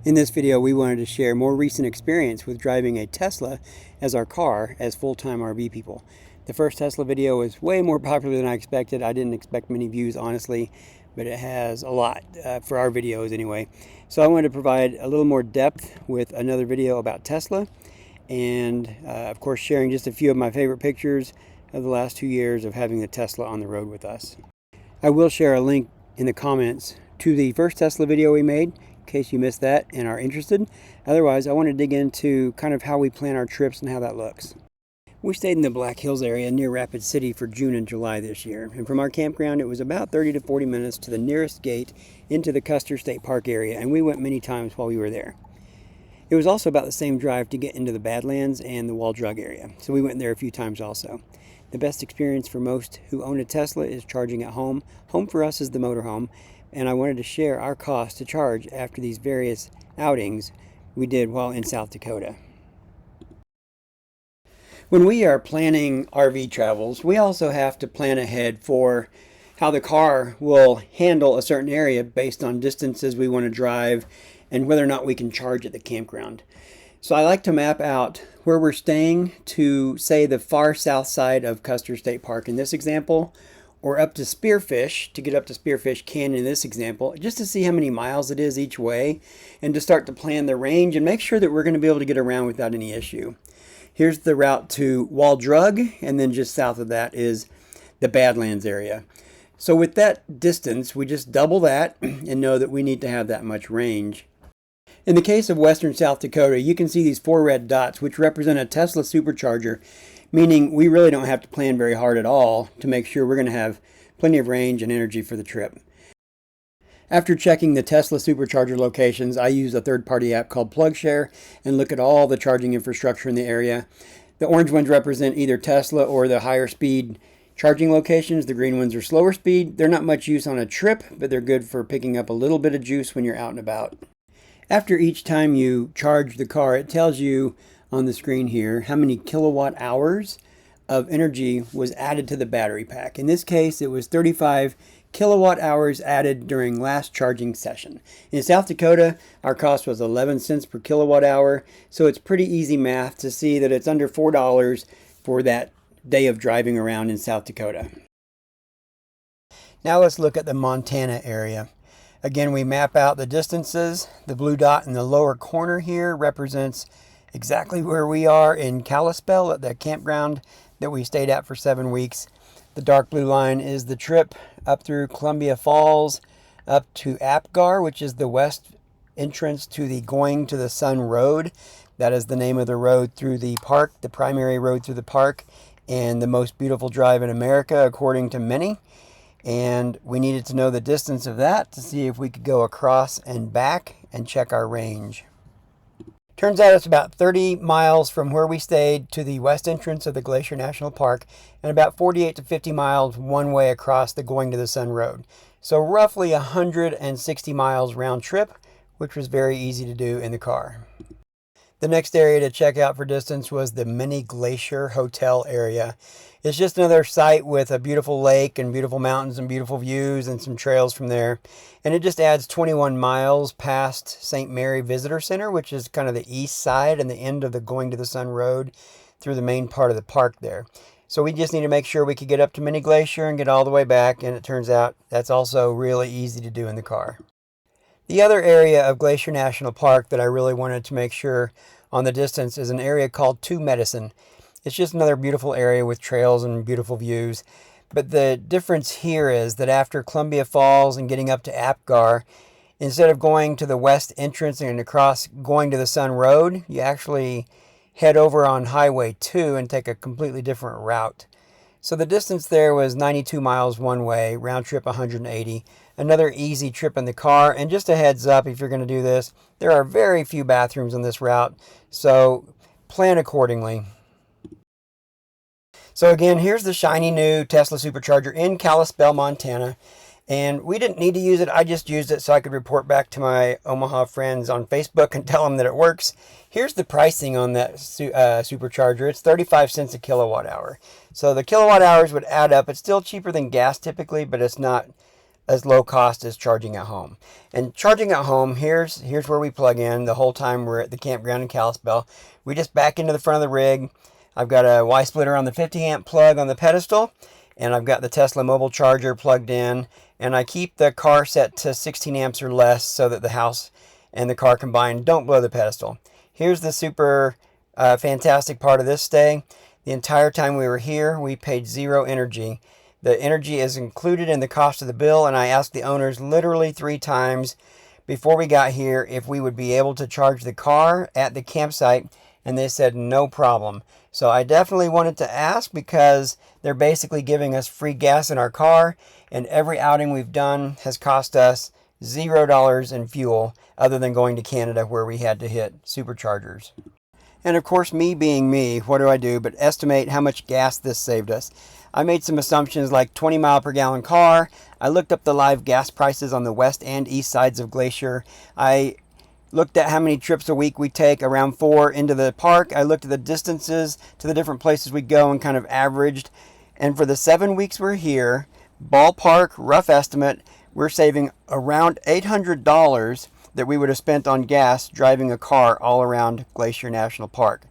In this video, we wanted to share more recent experience with driving a Tesla as our car as full-time RV people. The first Tesla video was way more popular than I expected. I didn't expect many views, honestly, but it has a lot for our videos anyway. So I wanted to provide a little more depth with another video about Tesla and, of course, sharing just a few of my favorite pictures of the last 2 years of having the Tesla on the road with us. I will share a link in the comments to the first Tesla video we made, in case you missed that and are interested. Otherwise, I want to dig into kind of how we plan our trips and how that looks. We stayed in the Black Hills area near Rapid City for June and July this year. And from our campground, it was about 30 to 40 minutes to the nearest gate into the Custer State Park area, and we went many times while we were there. It was also about the same drive to get into the Badlands and the Wall Drug area, so we went there a few times also. The best experience for most who own a Tesla is charging at home. Home for us is the motorhome, and I wanted to share our cost to charge after these various outings we did while in South Dakota. When we are planning RV travels, we also have to plan ahead for how the car will handle a certain area based on distances we want to drive and whether or not we can charge at the campground. So I like to map out where we're staying to, say, the far south side of Custer State Park in this example, or up to Spearfish, to get up to Spearfish Canyon in this example, just to see how many miles it is each way, and to start to plan the range and make sure that we're going to be able to get around without any issue. Here's the route to Wall Drug, and then just south of that is the Badlands area. So with that distance, we just double that and know that we need to have that much range. In the case of western South Dakota, you can see these 4 red dots, which represent a Tesla Supercharger, meaning we really don't have to plan very hard at all to make sure we're going to have plenty of range and energy for the trip. After checking the Tesla Supercharger locations, I use a third-party app called PlugShare and look at all the charging infrastructure in the area. The orange ones represent either Tesla or the higher speed charging locations. The green ones are slower speed. They're not much use on a trip, but they're good for picking up a little bit of juice when you're out and about. After each time you charge the car, it tells you on the screen here how many kilowatt hours of energy was added to the battery pack. In this case, it was 35 kilowatt hours added during last charging session. In South Dakota, our cost was 11 cents per kilowatt hour, so it's pretty easy math to see that it's under $4 for that day of driving around in South Dakota. Now let's look at the Montana area. Again, we map out the distances. The blue dot in the lower corner here represents exactly where we are in Kalispell at the campground that we stayed at for 7 weeks. The dark blue line is the trip up through Columbia Falls, up to Apgar, which is the west entrance to the Going to the Sun Road. That is the name of the road through the park, the primary road through the park, and the most beautiful drive in America, according to many. And we needed to know the distance of that to see if we could go across and back and check our range. Turns out it's about 30 miles from where we stayed to the west entrance of the Glacier National Park, and about 48 to 50 miles one way across the Going to the Sun Road. So roughly 160 miles round trip, which was very easy to do in the car. The next area to check out for distance was the Mini Glacier Hotel area. It's just another site with a beautiful lake and beautiful mountains and beautiful views and some trails from there. And it just adds 21 miles past St. Mary Visitor Center, which is kind of the east side and the end of the Going to the Sun Road through the main part of the park there. So we just need to make sure we could get up to Mini Glacier and get all the way back. And it turns out that's also really easy to do in the car. The other area of Glacier National Park that I really wanted to make sure on the distance is an area called Two Medicine. It's just another beautiful area with trails and beautiful views. But the difference here is that after Columbia Falls and getting up to Apgar, instead of going to the west entrance and across Going to the Sun Road, you actually head over on Highway 2 and take a completely different route. So the distance there was 92 miles one way, round trip 180. Another easy trip in the car. And just a heads up, if you're going to do this, there are very few bathrooms on this route, so plan accordingly. So again, here's the shiny new Tesla Supercharger in Kalispell, Montana. And we didn't need to use it. I just used it so I could report back to my Omaha friends on Facebook and tell them that it works. Here's the pricing on that Supercharger. It's 35 cents a kilowatt hour. So the kilowatt hours would add up. It's still cheaper than gas typically, but it's not as low cost as charging at home. And charging at home, here's where we plug in the whole time we're at the campground in Kalispell. We just back into the front of the rig. I've got a Y splitter on the 50 amp plug on the pedestal, and I've got the Tesla mobile charger plugged in, and I keep the car set to 16 amps or less so that the house and the car combined don't blow the pedestal. Here's the super fantastic part of this stay. The entire time we were here, we paid zero energy. The energy is included in the cost of the bill, and I asked the owners literally 3 times before we got here if we would be able to charge the car at the campsite, and they said no problem. So I definitely wanted to ask because they're basically giving us free gas in our car, and every outing we've done has cost us $0 in fuel other than going to Canada where we had to hit Superchargers. And of course, me being me, what do I do but estimate how much gas this saved us? I made some assumptions like 20 mile per gallon car. I looked up the live gas prices on the west and east sides of Glacier. I looked at how many trips a week we take, around 4 into the park. I looked at the distances to the different places we go and kind of averaged. And for the 7 weeks we're here, ballpark, rough estimate, we're saving around $800 that we would have spent on gas driving a car all around Glacier National Park.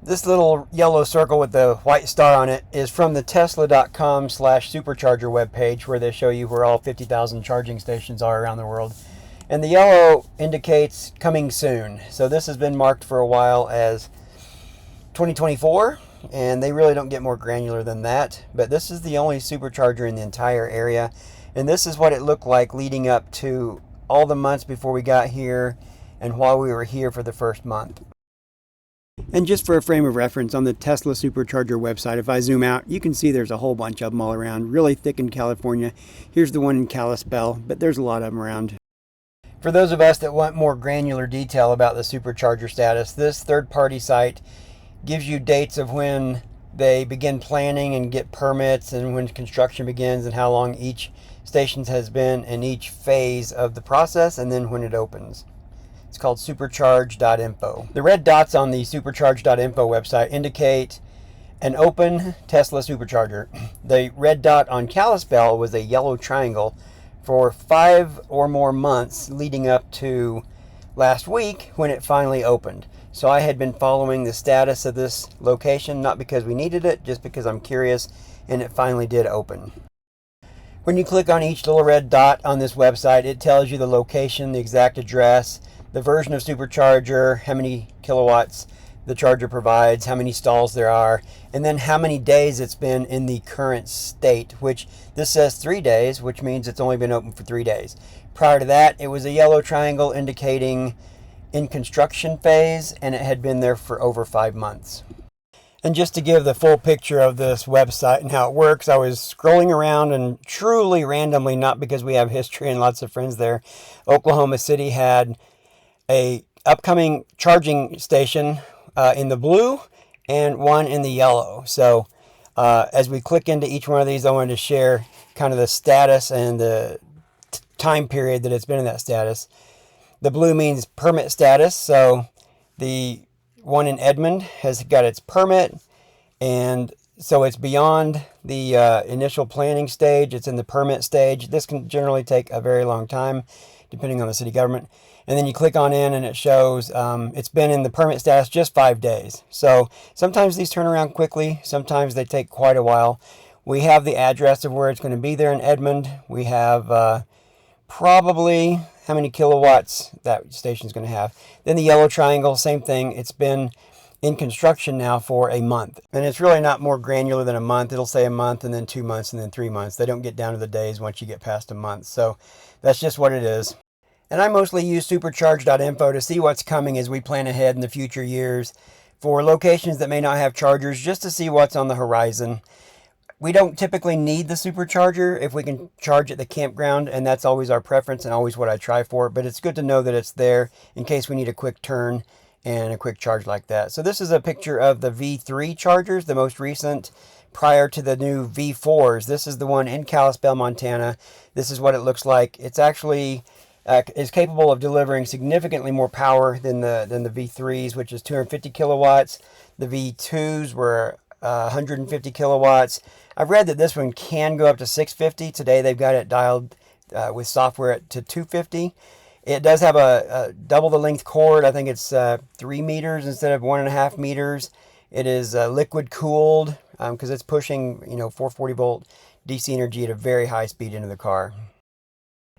This little yellow circle with the white star on it is from the tesla.com/supercharger webpage, where they show you where all 50,000 charging stations are around the world. And the yellow indicates coming soon. So this has been marked for a while as 2024, and they really don't get more granular than that. But this is the only supercharger in the entire area, and this is what it looked like leading up to all the months before we got here and while we were here for the first month. And just for a frame of reference, on the Tesla Supercharger website, if I zoom out, you can see there's a whole bunch of them all around, really thick in California. Here's the one in Kalispell, but there's a lot of them around. For those of us that want more granular detail about the Supercharger status, this third-party site gives you dates of when they begin planning and get permits, and when construction begins, and how long each station has been in each phase of the process, and then when it opens. It's called supercharge.info. The red dots on the supercharge.info website indicate an open Tesla supercharger. The red dot on Kalispell was a yellow triangle for 5 or more months leading up to last week when it finally opened. So I had been following the status of this location, not because we needed it, just because I'm curious, and it finally did open. When you click on each little red dot on this website, it tells you the location, the exact address, the version of Supercharger, how many kilowatts the charger provides, how many stalls there are, and then how many days it's been in the current state, which this says 3 days, which means it's only been open for 3 days. Prior to that, it was a yellow triangle indicating in construction phase, and it had been there for over 5 months. And just to give the full picture of this website and how it works, I was scrolling around, and truly randomly, not because we have history and lots of friends there, Oklahoma City had a upcoming charging station in the blue and one in the yellow. So as we click into each one of these, I wanted to share kind of the status and the time period that it's been in that status. The blue means permit status, so the one in Edmond has got its permit, and so it's beyond the initial planning stage. It's in the permit stage. This can generally take a very long time depending on the city government. And then you click on in and it shows it's been in the permit status just 5 days. So sometimes these turn around quickly, sometimes they take quite a while. We have the address of where it's going to be there in Edmond. We have probably how many kilowatts that station's going to have. Then the yellow triangle, same thing. It's been in construction now for a month. And it's really not more granular than a month. It'll say a month and then 2 months and then 3 months. They don't get down to the days once you get past a month. So that's just what it is. And I mostly use supercharge.info to see what's coming as we plan ahead in the future years for locations that may not have chargers, just to see what's on the horizon. We don't typically need the supercharger if we can charge at the campground, and that's always our preference and always what I try for. But it's good to know that it's there in case we need a quick turn and a quick charge like that. So this is a picture of the V3 chargers, the most recent prior to the new V4s. This is the one in Kalispell, Montana. This is what it looks like. It's actually is capable of delivering significantly more power than the V3s, which is 250 kilowatts. The V2s were 150 kilowatts. I've read that this one can go up to 650. Today they've got it dialed with software to 250. It does have a double the length cord. I think it's 3 meters instead of 1.5 meters. It is liquid cooled because it's pushing 440 volt DC energy at a very high speed into the car.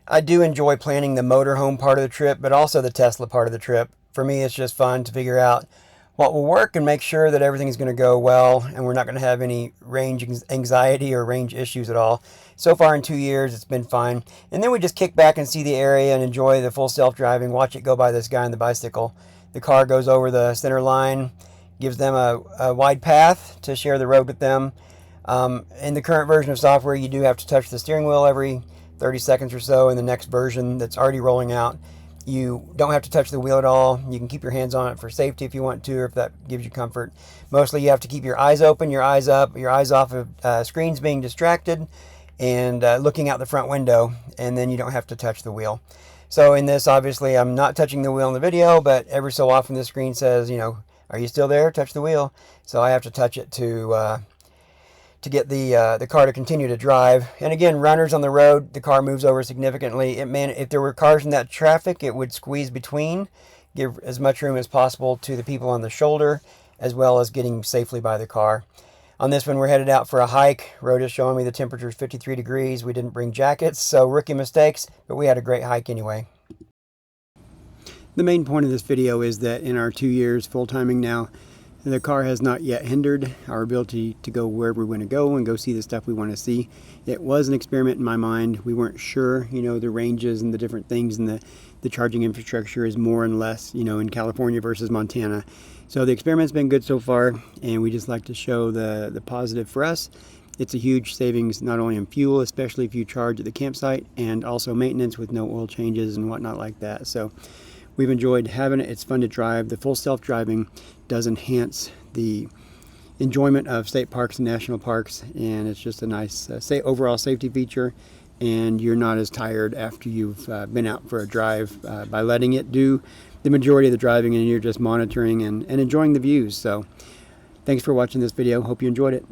I do enjoy planning the motorhome part of the trip, but also the Tesla part of the trip. For me, it's just fun to figure out what will work and make sure that everything is going to go well and we're not going to have any range anxiety or range issues at all. So far in 2 years, it's been fine. And then we just kick back and see the area and enjoy the full self-driving, watch it go by this guy on the bicycle. The car goes over the center line, gives them a wide path to share the road with them. In the current version of software, you do have to touch the steering wheel every 30 seconds or so. In the next version that's already rolling out, you don't have to touch the wheel at all. You can keep your hands on it for safety if you want to, or if that gives you comfort. Mostly you have to keep your eyes open, your eyes up, your eyes off of screens being distracted, and looking out the front window, and then you don't have to touch the wheel. So in this, obviously, I'm not touching the wheel in the video, but every so often the screen says, are you still there? Touch the wheel. So I have to touch it to get the car to continue to drive. And again, runners on the road, the car moves over significantly. If there were cars in that traffic, it would squeeze between, give as much room as possible to the people on the shoulder, as well as getting safely by the car. On this one, we're headed out for a hike. Road is showing me the temperature is 53 degrees. We didn't bring jackets, so rookie mistakes, but we had a great hike anyway. The main point of this video is that in our 2 years full-timing now, the car has not yet hindered our ability to go wherever we want to go and go see the stuff we want to see. It was an experiment in my mind. We weren't sure, the ranges and the different things, and the charging infrastructure is more and less, in California versus Montana. So the experiment's been good so far, and we just like to show the positive for us. It's a huge savings, not only in fuel, especially if you charge at the campsite, and also maintenance with no oil changes and whatnot like that. So we've enjoyed having it. It's fun to drive. The full self-driving does enhance the enjoyment of state parks and national parks, and it's just a nice overall safety feature, and you're not as tired after you've been out for a drive by letting it do the majority of the driving, and you're just monitoring and enjoying the views. So thanks for watching this video. Hope you enjoyed it.